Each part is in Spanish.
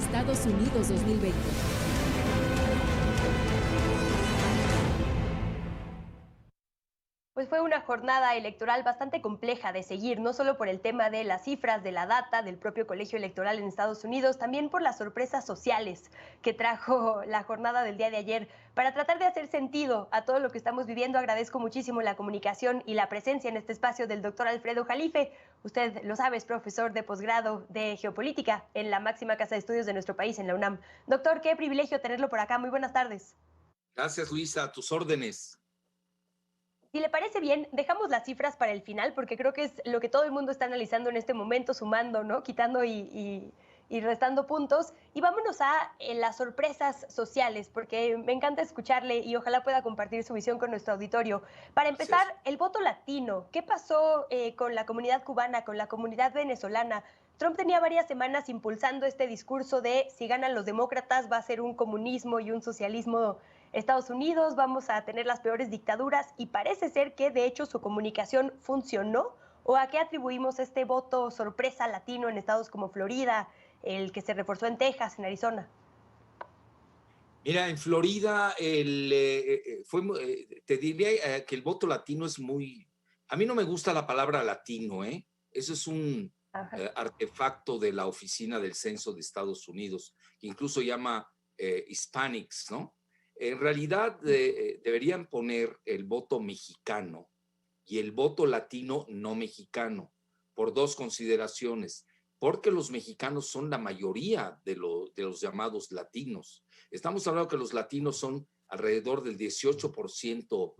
Estados Unidos 2020. Pues fue una jornada electoral bastante compleja de seguir, no solo por el tema de las cifras, de la data, del propio colegio electoral en Estados Unidos, también por las sorpresas sociales que trajo la jornada del día de ayer. Para tratar de hacer sentido a todo lo que estamos viviendo, agradezco muchísimo la comunicación y la presencia en este espacio del doctor Alfredo Jalife. Usted lo sabe, es profesor de posgrado de geopolítica en la máxima casa de estudios de nuestro país, en la UNAM. Doctor, qué privilegio tenerlo por acá. Muy buenas tardes. Gracias, Luisa, a tus órdenes. Si le parece bien, dejamos las cifras para el final, porque creo que es lo que todo el mundo está analizando en este momento, sumando, ¿no? Quitando y restando puntos. Y vámonos a las sorpresas sociales, porque me encanta escucharle y ojalá pueda compartir su visión con nuestro auditorio. Para empezar, el voto latino. ¿Qué pasó con la comunidad cubana, con la comunidad venezolana? Trump tenía varias semanas impulsando este discurso de si ganan los demócratas va a ser un comunismo y un socialismo Estados Unidos, vamos a tener las peores dictaduras, y parece ser que de hecho su comunicación funcionó. ¿O a qué atribuimos este voto sorpresa latino en estados como Florida, el que se reforzó en Texas, en Arizona? Mira, en Florida te diría que el voto latino es muy... A mí no me gusta la palabra latino, ¿eh? Eso es un artefacto de la Oficina del Censo de Estados Unidos, que incluso llama Hispanics, ¿no? En realidad deberían poner el voto mexicano y el voto latino no mexicano, por dos consideraciones. Porque los mexicanos son la mayoría de los llamados latinos. Estamos hablando que los latinos son alrededor del 18%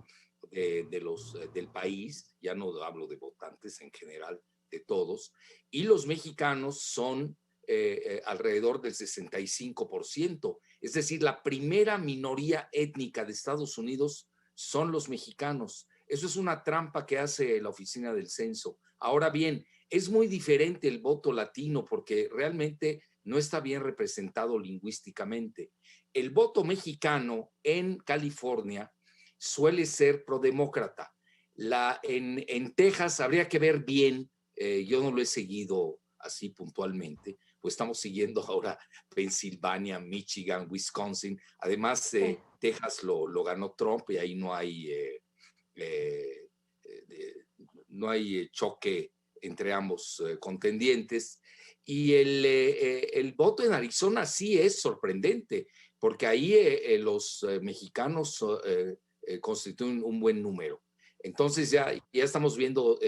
del país, ya no hablo de votantes en general, de todos, y los mexicanos son alrededor del 65%. Es decir, la primera minoría étnica de Estados Unidos son los mexicanos. Eso es una trampa que hace la Oficina del Censo. Ahora bien, es muy diferente el voto latino porque realmente no está bien representado lingüísticamente. El voto mexicano en California suele ser prodemócrata. En Texas habría que ver bien, yo no lo he seguido así puntualmente, pues estamos siguiendo ahora Pensilvania, Michigan, Wisconsin. Además, Texas lo ganó Trump y ahí no hay choque entre ambos contendientes. Y el voto en Arizona sí es sorprendente, porque ahí los mexicanos constituyen un buen número. Entonces ya estamos viendo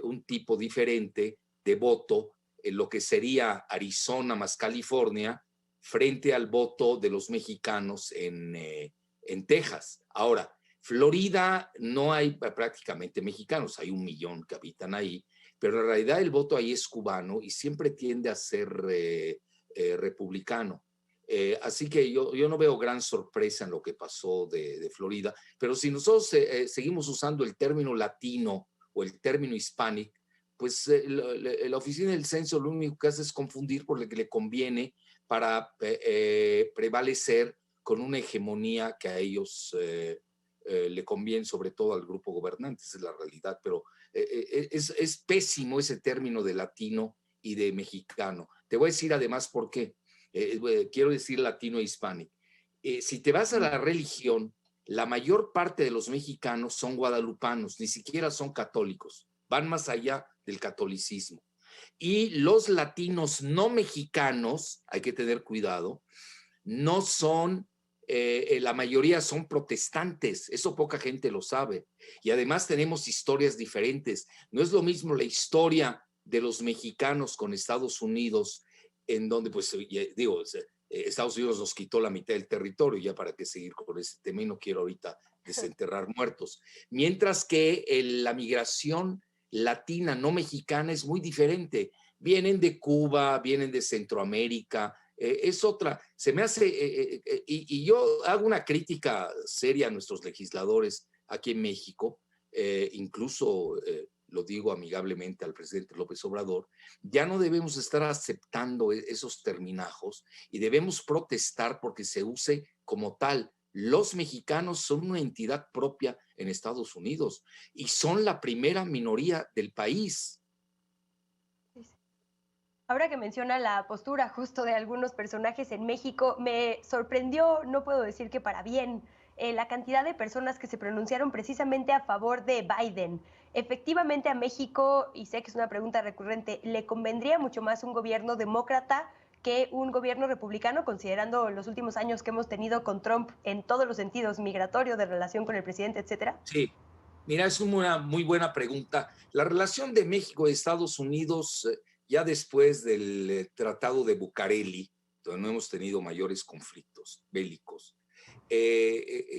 un tipo diferente de voto en lo que sería Arizona más California frente al voto de los mexicanos en Texas. Ahora, Florida no hay prácticamente mexicanos, hay 1 millón que habitan ahí, pero en realidad el voto ahí es cubano y siempre tiende a ser republicano. Así que yo no veo gran sorpresa en lo que pasó de Florida, pero si nosotros seguimos usando el término latino o el término hispanic, pues la Oficina del Censo lo único que hace es confundir por lo que le conviene para prevalecer con una hegemonía que a ellos le conviene, sobre todo al grupo gobernante, esa es la realidad, pero es pésimo ese término de latino y de mexicano. Te voy a decir además por qué. Quiero decir latino e hispánico. Si te vas a la religión, la mayor parte de los mexicanos son guadalupanos, ni siquiera son católicos, van más allá del catolicismo. Y los latinos no mexicanos, hay que tener cuidado, no son, la mayoría son protestantes, eso poca gente lo sabe. Y además tenemos historias diferentes. No es lo mismo la historia de los mexicanos con Estados Unidos, en donde, pues, digo, Estados Unidos nos quitó la mitad del territorio, ya para qué seguir con ese tema, y no quiero ahorita desenterrar muertos. Mientras que la migración latina, no mexicana, es muy diferente. Vienen de Cuba, vienen de Centroamérica, es otra. Se me hace, y yo hago una crítica seria a nuestros legisladores aquí en México, incluso lo digo amigablemente al presidente López Obrador, ya no debemos estar aceptando esos terminajos y debemos protestar porque se use como tal. Los mexicanos son una entidad propia en Estados Unidos y son la primera minoría del país. Ahora que menciona la postura justo de algunos personajes en México, me sorprendió, no puedo decir que para bien, la cantidad de personas que se pronunciaron precisamente a favor de Biden. Efectivamente a México, y sé que es una pregunta recurrente, ¿le convendría mucho más un gobierno demócrata que un gobierno republicano, considerando los últimos años que hemos tenido con Trump en todos los sentidos, migratorio, de relación con el presidente, etcétera? Sí, mira, es una muy buena pregunta. La relación de México y Estados Unidos, ya después del Tratado de Bucareli, donde no hemos tenido mayores conflictos bélicos,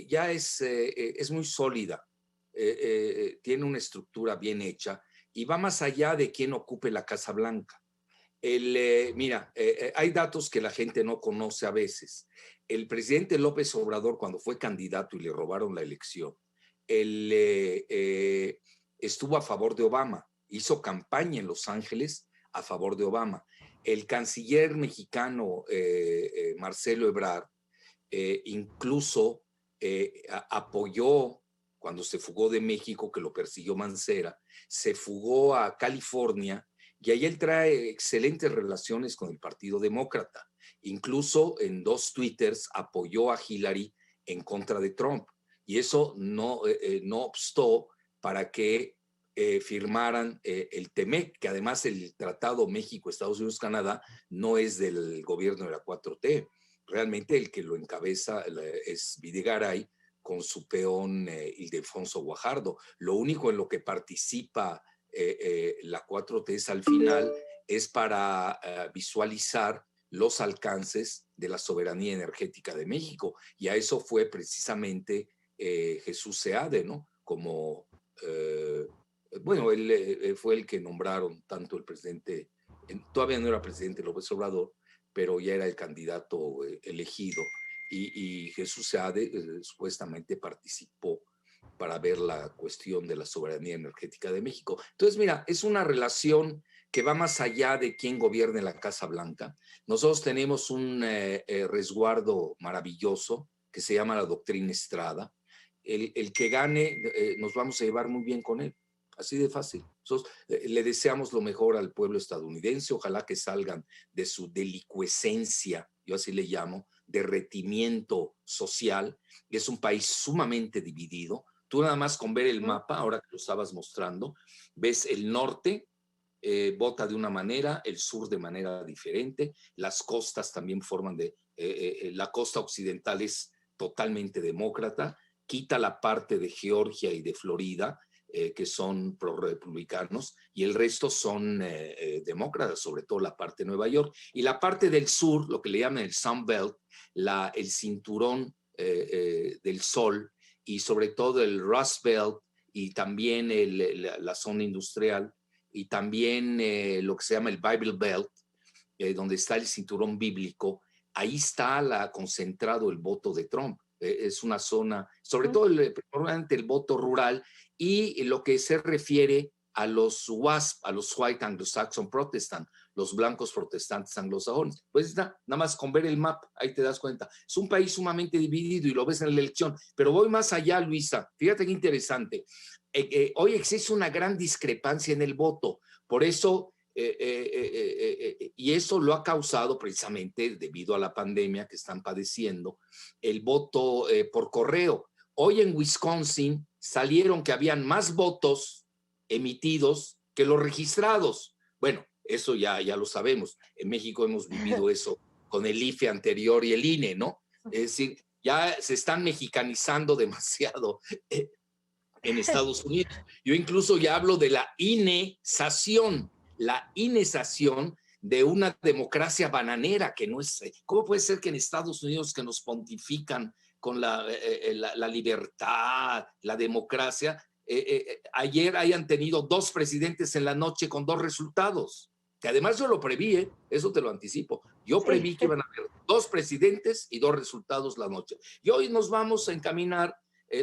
ya es muy sólida, tiene una estructura bien hecha y va más allá de quién ocupe la Casa Blanca. Mira, hay datos que la gente no conoce a veces. El presidente López Obrador, cuando fue candidato y le robaron la elección, él estuvo a favor de Obama, hizo campaña en Los Ángeles a favor de Obama. El canciller mexicano Marcelo Ebrard incluso apoyó cuando se fugó de México, que lo persiguió Mancera, se fugó a California y ahí él trae excelentes relaciones con el Partido Demócrata. Incluso en 2 Twitters apoyó a Hillary en contra de Trump. Y eso no obstó para que firmaran el TEMEC, que además el Tratado México, Estados Unidos, Canadá, no es del gobierno de la 4T. Realmente el que lo encabeza es Videgaray con su peón Ildefonso Guajardo. Lo único en lo que participa la 4T es al final es para visualizar los alcances de la soberanía energética de México. Y a eso fue precisamente Jesús Seade, ¿no? Como, bueno, él fue el que nombraron tanto el presidente, todavía no era presidente López Obrador, pero ya era el candidato elegido. Y Jesús Seade supuestamente participó para ver la cuestión de la soberanía energética de México. Entonces, mira, es una relación que va más allá de quién gobierne la Casa Blanca. Nosotros tenemos un resguardo maravilloso que se llama la doctrina Estrada. El que gane, nos vamos a llevar muy bien con él. Así de fácil. Nosotros le deseamos lo mejor al pueblo estadounidense. Ojalá que salgan de su delicuescencia, yo así le llamo, derretimiento social. Es un país sumamente dividido. Tú nada más con ver el mapa, ahora que lo estabas mostrando, ves el norte vota de una manera, el sur de manera diferente, las costas también forman la costa occidental es totalmente demócrata, quita la parte de Georgia y de Florida, que son pro-republicanos, y el resto son demócratas, sobre todo la parte de Nueva York. Y la parte del sur, lo que le llaman el Sun Belt, el cinturón del sol, y sobre todo el Rust Belt, y también la zona industrial, y también lo que se llama el Bible Belt, donde está el cinturón bíblico, ahí está concentrado el voto de Trump. Es una zona, sobre todo probablemente el voto rural, y lo que se refiere a los WASP, a los White Anglo-Saxon Protestant, los blancos protestantes anglosajones. Pues nada más con ver el mapa, ahí te das cuenta. Es un país sumamente dividido y lo ves en la elección. Pero voy más allá, Luisa. Fíjate qué interesante. Hoy existe una gran discrepancia en el voto. Por eso, y eso lo ha causado precisamente debido a la pandemia que están padeciendo, el voto por correo. Hoy en Wisconsin salieron que habían más votos emitidos que los registrados. Bueno, eso ya lo sabemos. En México hemos vivido eso con el IFE anterior y el INE, ¿no? Es decir, ya se están mexicanizando demasiado en Estados Unidos. Yo incluso ya hablo de la inesación de una democracia bananera que no es. ¿Cómo puede ser que en Estados Unidos que nos pontifican con la libertad, la democracia, ayer hayan tenido 2 presidentes en la noche con 2 resultados? Que además yo lo preví, eso te lo anticipo. Yo preví que iban a haber 2 presidentes y 2 resultados la noche. Y hoy nos vamos a encaminar.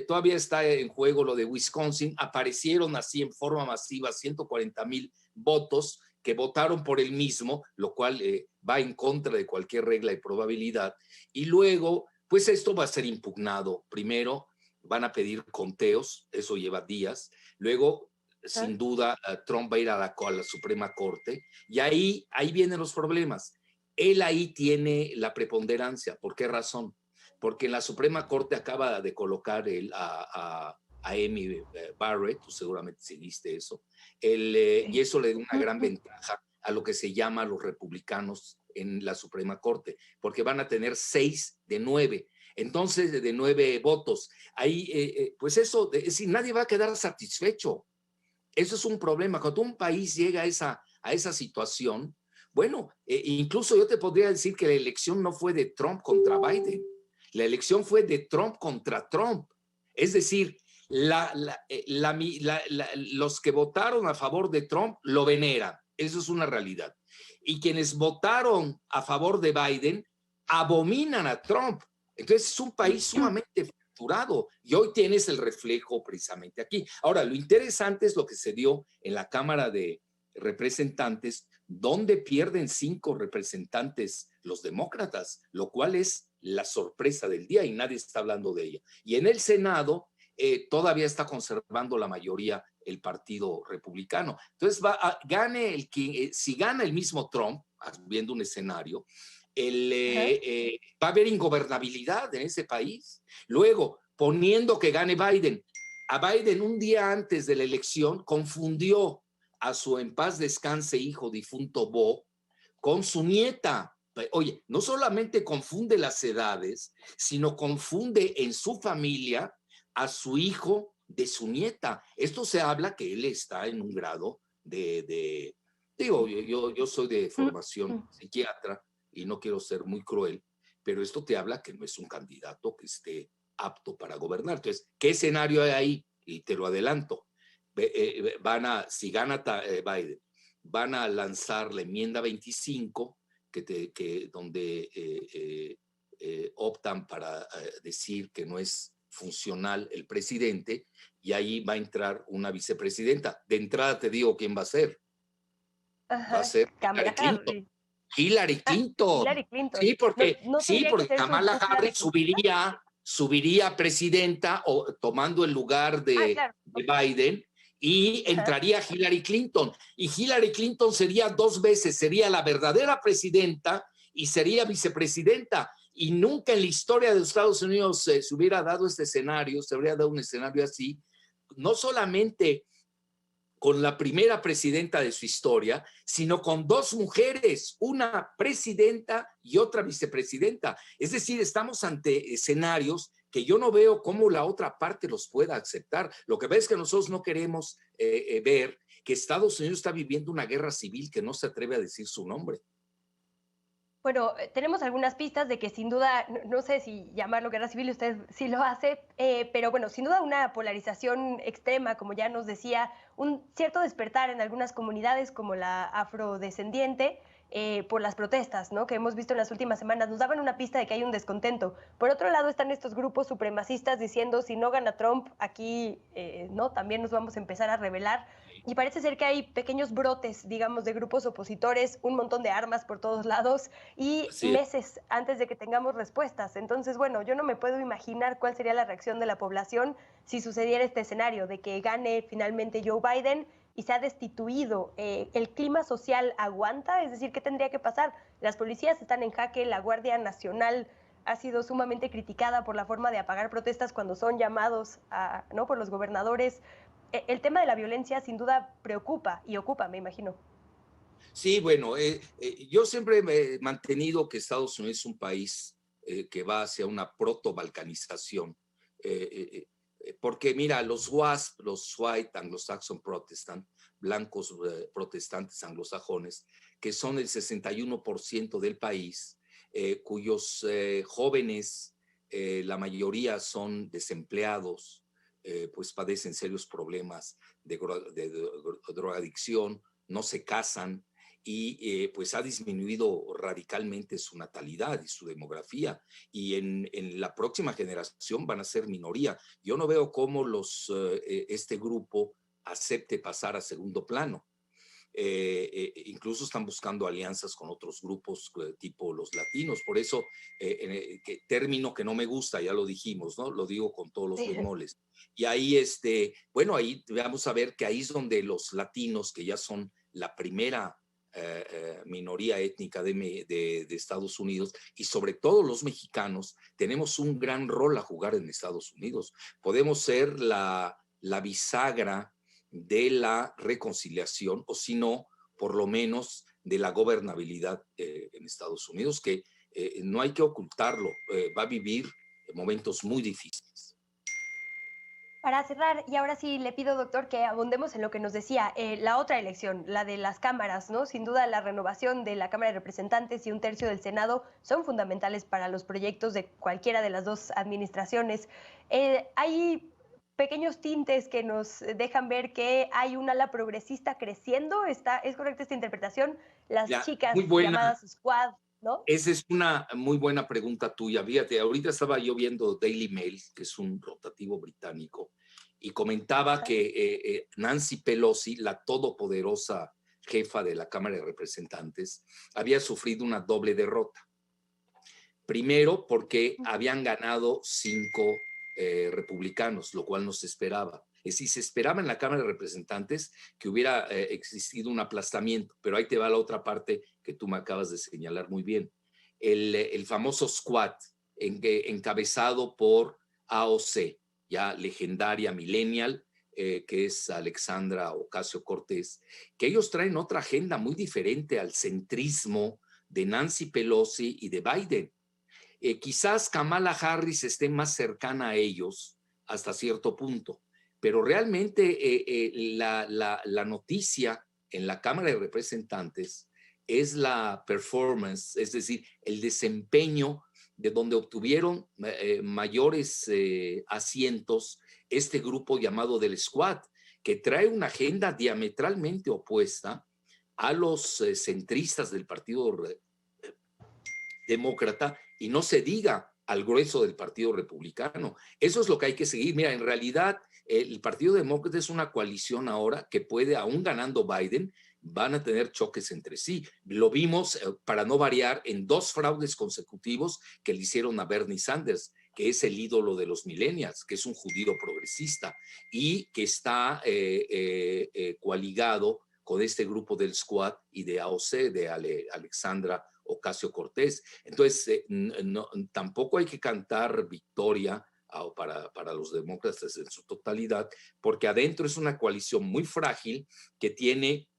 Todavía está en juego lo de Wisconsin. Aparecieron así en forma masiva 140,000 votos que votaron por el mismo, lo cual va en contra de cualquier regla y probabilidad. Y luego, pues esto va a ser impugnado. Primero van a pedir conteos, eso lleva días. Luego sin duda, Trump va a ir a la Suprema Corte y ahí vienen los problemas. Él ahí tiene la preponderancia. ¿Por qué razón? Porque en la Suprema Corte acaba de colocar a Amy Barrett, tú seguramente seguiste eso, y eso le da una gran ventaja a lo que se llama los republicanos en la Suprema Corte, porque van a tener 6 de 9. Entonces, de 9 votos. Ahí, pues eso, es decir, nadie va a quedar satisfecho. Eso es un problema. Cuando un país llega a esa situación, bueno, incluso yo te podría decir que la elección no fue de Trump contra Biden. La elección fue de Trump contra Trump. Es decir, los que votaron a favor de Trump lo veneran. Eso es una realidad. Y quienes votaron a favor de Biden abominan a Trump. Entonces es un país sumamente fracturado y hoy tienes el reflejo precisamente aquí. Ahora, lo interesante es lo que se dio en la Cámara de Representantes, donde pierden 5 representantes los demócratas, lo cual es la sorpresa del día y nadie está hablando de ella. Y en el Senado todavía está conservando la mayoría el Partido Republicano. Entonces, si gana el mismo Trump, viendo un escenario, va a haber ingobernabilidad en ese país. Luego, poniendo que gane Biden, a Biden un día antes de la elección confundió a su en paz descanse hijo difunto Bo con su nieta. Oye, no solamente confunde las edades, sino confunde en su familia a su hijo de su nieta. Esto se habla que él está en un grado digo, yo soy de formación psiquiatra y no quiero ser muy cruel, pero esto te habla que no es un candidato que esté apto para gobernar. Entonces, ¿qué escenario hay ahí? Y te lo adelanto. Si gana Biden, van a lanzar la enmienda 25, donde optan para decir que no es funcional el presidente, y ahí va a entrar una vicepresidenta. De entrada te digo quién va a ser. Va a ser Hillary Clinton. Hillary Clinton. Hillary Clinton. Sí, porque, no porque Kamala Harris subiría presidenta tomando el lugar de Biden, y entraría Hillary Clinton. Y Hillary Clinton sería 2 veces, sería la verdadera presidenta y sería vicepresidenta. Y nunca en la historia de Estados Unidos se hubiera dado este escenario, se habría dado un escenario así, no solamente con la primera presidenta de su historia, sino con 2 mujeres, una presidenta y otra vicepresidenta. Es decir, estamos ante escenarios que yo no veo cómo la otra parte los pueda aceptar. Lo que ves es que nosotros no queremos ver que Estados Unidos está viviendo una guerra civil que no se atreve a decir su nombre. Bueno, tenemos algunas pistas de que sin duda, no sé si llamarlo guerra civil, usted sí lo hace, pero bueno, sin duda una polarización extrema, como ya nos decía, un cierto despertar en algunas comunidades como la afrodescendiente por las protestas, ¿no?, que hemos visto en las últimas semanas. Nos daban una pista de que hay un descontento. Por otro lado están estos grupos supremacistas diciendo, si no gana Trump, aquí no, también nos vamos a empezar a rebelar. Y parece ser que hay pequeños brotes, digamos, de grupos opositores, un montón de armas por todos lados y meses antes de que tengamos respuestas. Entonces, bueno, yo no me puedo imaginar cuál sería la reacción de la población si sucediera este escenario de que gane finalmente Joe Biden y se ha destituido. ¿El clima social aguanta? Es decir, ¿qué tendría que pasar? Las policías están en jaque, la Guardia Nacional ha sido sumamente criticada por la forma de apagar protestas cuando son llamados ¿no?, por los gobernadores. El tema de la violencia sin duda preocupa y ocupa, me imagino. Sí, bueno, yo siempre me he mantenido que Estados Unidos es un país que va hacia una proto-balcanización. Porque mira, los WASP, los White Anglo-Saxon Protestant, blancos protestantes anglosajones, que son el 61% del país, cuyos jóvenes, la mayoría son desempleados, pues padecen serios problemas de drogadicción, no se casan, y pues ha disminuido radicalmente su natalidad y su demografía, y en la próxima generación van a ser minoría. Yo no veo cómo este grupo acepte pasar a segundo plano. incluso están buscando alianzas con otros grupos tipo los latinos. Por eso, término que no me gusta, ya lo dijimos, ¿no? Lo digo con todos los Sí. bemoles. Y ahí, bueno, ahí vamos a ver que ahí es donde los latinos, que ya son la primera minoría étnica de Estados Unidos, y sobre todo los mexicanos, tenemos un gran rol a jugar en Estados Unidos. Podemos ser la bisagra de la reconciliación, o si no, por lo menos de la gobernabilidad en Estados Unidos, que no hay que ocultarlo, va a vivir momentos muy difíciles. Para cerrar, y ahora sí le pido, doctor, que abundemos en lo que nos decía, la otra elección, la de las cámaras, ¿no? Sin duda, la renovación de la Cámara de Representantes y un tercio del Senado son fundamentales para los proyectos de cualquiera de las dos administraciones. Hay pequeños tintes que nos dejan ver que hay un ala progresista creciendo. ¿Es correcta esta interpretación? Las chicas muy buena. llamadas Squad, ¿no? Esa es una muy buena pregunta tuya. Fíjate, ahorita estaba yo viendo Daily Mail, que es un rotativo británico, y comentaba que Nancy Pelosi, la todopoderosa jefa de la Cámara de Representantes, había sufrido una doble derrota. Primero, porque habían ganado 5 republicanos, lo cual no se esperaba. Es decir, se esperaba en la Cámara de Representantes que hubiera existido un aplastamiento, pero ahí te va la otra parte que tú me acabas de señalar muy bien. El famoso squad encabezado por AOC, ya legendaria millennial, que es Alexandra Ocasio-Cortez, que ellos traen otra agenda muy diferente al centrismo de Nancy Pelosi y de Biden. Quizás Kamala Harris esté más cercana a ellos hasta cierto punto, pero realmente la noticia en la Cámara de Representantes es la performance, es decir, el desempeño de donde obtuvieron mayores asientos este grupo llamado del Squad, que trae una agenda diametralmente opuesta a los centristas del Partido Demócrata, y no se diga al grueso del Partido Republicano. Eso es lo que hay que seguir. Mira, en realidad el Partido Demócrata es una coalición ahora que puede, aún ganando Biden, van a tener choques entre sí. Lo vimos, para no variar, en 2 fraudes consecutivos que le hicieron a Bernie Sanders, que es el ídolo de los millennials, que es un judío progresista y que está coaligado con este grupo del Squad y de AOC, de Alexandra Ocasio-Cortez. Entonces, tampoco hay que cantar victoria para los demócratas en su totalidad, porque adentro es una coalición muy frágil que tiene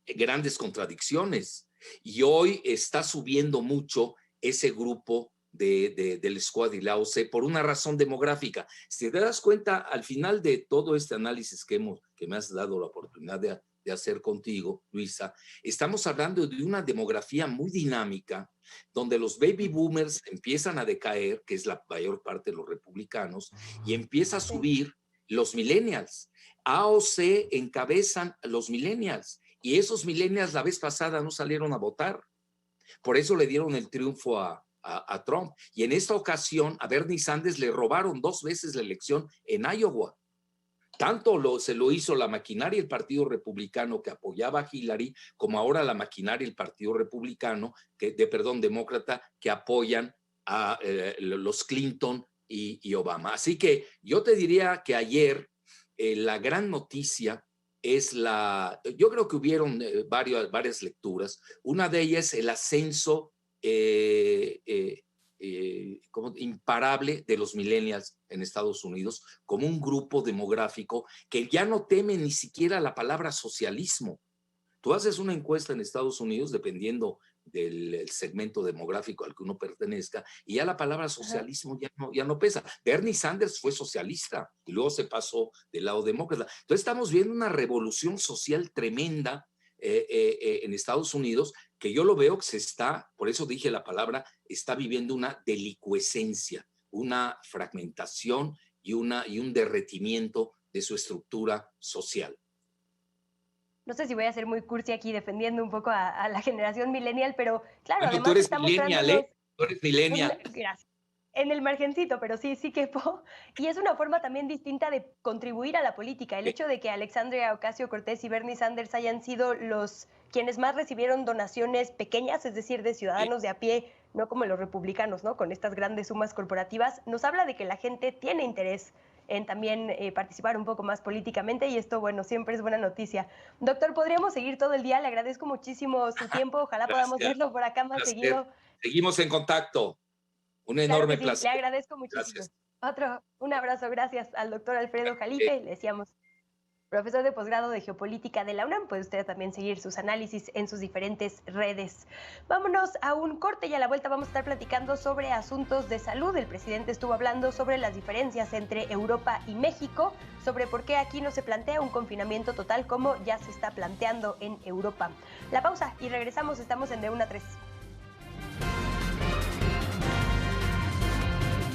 grandes contradicciones, y hoy está subiendo mucho ese grupo del Squad y la AOC por una razón demográfica. Si te das cuenta, al final de todo este análisis que me has dado la oportunidad de hacer contigo, Luisa, estamos hablando de una demografía muy dinámica, donde los baby boomers empiezan a decaer, que es la mayor parte de los republicanos, y empieza a subir los millennials. AOC encabezan los millennials, y esos millennials la vez pasada no salieron a votar. Por eso le dieron el triunfo a Trump. Y en esta ocasión a Bernie Sanders le robaron 2 veces la elección en Iowa. Tanto se lo hizo la maquinaria del Partido Republicano, que apoyaba a Hillary, como ahora la maquinaria del Partido Republicano, demócrata, que apoyan a los Clinton y Obama. Así que yo te diría que ayer la gran noticia es yo creo que hubieron varias lecturas. Una de ellas, el ascenso como imparable de los millennials en Estados Unidos, como un grupo demográfico que ya no teme ni siquiera la palabra socialismo. Tú haces una encuesta en Estados Unidos, dependiendo del segmento demográfico al que uno pertenezca, y ya la palabra socialismo ya no pesa. Bernie Sanders fue socialista y luego se pasó del lado demócrata. Entonces estamos viendo una revolución social tremenda en Estados Unidos, que yo lo veo que por eso dije la palabra, está viviendo una delicuescencia, una fragmentación y un derretimiento de su estructura social. No sé si voy a ser muy cursi aquí defendiendo un poco a la generación millennial, pero claro, Bueno, además tú eres está millennial, mostrándonos... Tú eres millennial. Gracias. en el margencito, pero sí, sí quepo. Y es una forma también distinta de contribuir a la política. El Sí, hecho de que Alexandria Ocasio-Cortez y Bernie Sanders hayan sido los quienes más recibieron donaciones pequeñas, es decir, de sí. ciudadanos de a pie, no como los republicanos, ¿no? Con estas grandes sumas corporativas, nos habla de que la gente tiene interés en también participar un poco más políticamente y esto, bueno, siempre es buena noticia. Doctor, podríamos seguir todo el día, le agradezco muchísimo su tiempo, ojalá podamos Gracias. verlo por acá más Placer. seguido. Seguimos en contacto. Un Claro enorme que sí, le placer. agradezco muchísimo. Gracias. Un abrazo, gracias al doctor Alfredo Eh, Jalife, le decíamos, profesor de posgrado de Geopolítica de la UNAM, puede usted también seguir sus análisis en sus diferentes redes. Vámonos a un corte y a la vuelta vamos a estar platicando sobre asuntos de salud. El presidente estuvo hablando sobre las diferencias entre Europa y México, sobre por qué aquí no se plantea un confinamiento total como ya se está planteando en Europa. La pausa y regresamos, estamos en De 1 a 3.